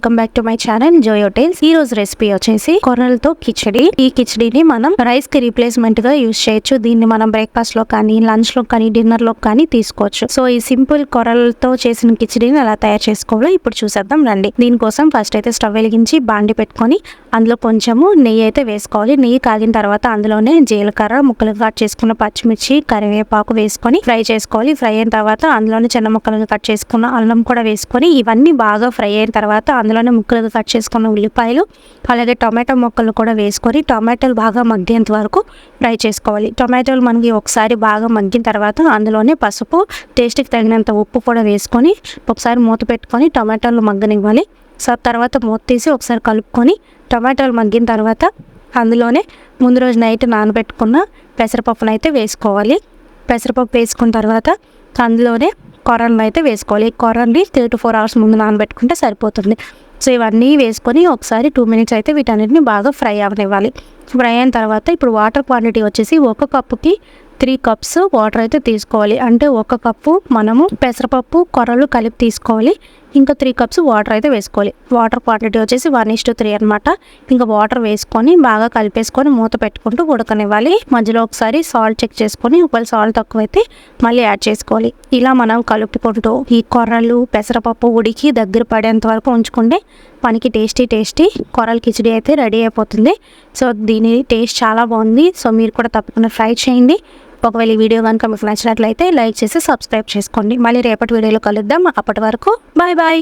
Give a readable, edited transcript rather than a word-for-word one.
Welcome back to my channel Joyo tales. ఈ రోజు recipe వచ్చేసి కొర్రలతో కిచడి. ఈ కిచడిని మనం రైస్ కి రీప్లేస్మెంట్ గా యూజ్ చేయొచ్చు. దీన్ని మనం బ్రేక్ఫాస్ట్ లో కానీ, లంచ్ లో కానీ, డిన్నర్ లో కానీ తీసుకోవచ్చు. సో ఈ సింపుల్ కొర్రలతో చేసిన కిచడిని ఎలా తయారు చేసుకోవాలో ఇప్పుడు చూసేద్దాం రండి. దీనికోసం ఫస్ట్ అయితే స్టవ్ వెలిగించి బాండి పెట్టుకొని అందులో కొంచెము నెయ్యి అయితే వేసుకోవాలి. నెయ్యి కాగిన తర్వాత అందులోనే జీలకర్ర, ముక్కలు కట్ చేసుకున్న పచ్చిమిర్చి, కరివేపాకు వేసుకొని ఫ్రై చేసుకోవాలి. ఫ్రై అయిన తర్వాత అందులోనే చిన్న ముక్కలుగా కట్ చేసుకున్న అల్లం కూడా వేసుకొని ఇవన్నీ బాగా ఫ్రై అయిన తర్వాత అందులోనే ముక్కలుగా కట్ చేసుకున్న ఉల్లిపాయలు, అలాగే టొమాటో ముక్కలు కూడా వేసుకొని టొమాటోలు బాగా మగ్గేంత వరకు ఫ్రై చేసుకోవాలి. టొమాటోలు మనకి ఒకసారి బాగా మగ్గిన తర్వాత అందులోనే పసుపు, టేస్ట్కి తగినంత ఉప్పు కూడా వేసుకొని ఒకసారి మూత పెట్టుకొని టొమాటోలు మగ్గనివ్వాలి. సో తర్వాత మూత తీసి ఒకసారి కలుపుకొని టొమాటోలు మగ్గిన తర్వాత అందులోనే ముందు రోజు నైట్ నానబెట్టుకున్న పెసరపప్పును అయితే వేసుకోవాలి. పెసరపప్పు వేసుకున్న తర్వాత అందులోనే కొర్రలను అయితే వేసుకోవాలి. కొర్రని 3 to 4 hours ముందు నానబెట్టుకుంటే సరిపోతుంది. సో ఇవన్నీ వేసుకొని ఒకసారి 2 minutes అయితే వీటన్నిటిని బాగా ఫ్రై అవనివ్వాలి. ఫ్రై అయిన తర్వాత ఇప్పుడు వాటర్ క్వాంటిటీ వచ్చేసి 1 కప్పుకి 3 cups వాటర్ అయితే తీసుకోవాలి. అంటే 1 కప్పు మనము పెసరపప్పు కొర్రలు కలిపి తీసుకోవాలి. ఇంకా 3 cups వాటర్ అయితే వేసుకోవాలి. వాటర్ క్వాంటిటీ వచ్చేసి 1:3 అనమాట. ఇంకా వాటర్ వేసుకొని బాగా కలిపేసుకొని మూత పెట్టుకుంటూ ఉడకనివ్వాలి. మధ్యలో ఒకసారి సాల్ట్ చెక్ చేసుకొని ఒకవేళ సాల్ట్ తక్కువైతే మళ్ళీ యాడ్ చేసుకోవాలి. ఇలా మనం కలుపుకుంటూ ఈ కొర్రలు పెసరపప్పు ఉడికి దగ్గర పడేంత వరకు ఉంచుకుంటే మనకి టేస్టీ కొర్రల కిచడి అయితే రెడీ అయిపోతుంది. సో దీని టేస్ట్ చాలా బాగుంది. సో మీరు కూడా తప్పకుండా ట్రై చేయండి. ఒకవేళ ఈ వీడియో కనుక మీకు నచ్చినట్లయితే లైక్ చేసి సబ్స్క్రైబ్ చేసుకోండి. మళ్ళీ రేపటి వీడియోలో కలుద్దాం. అప్పటి వరకు బాయ్ బాయ్.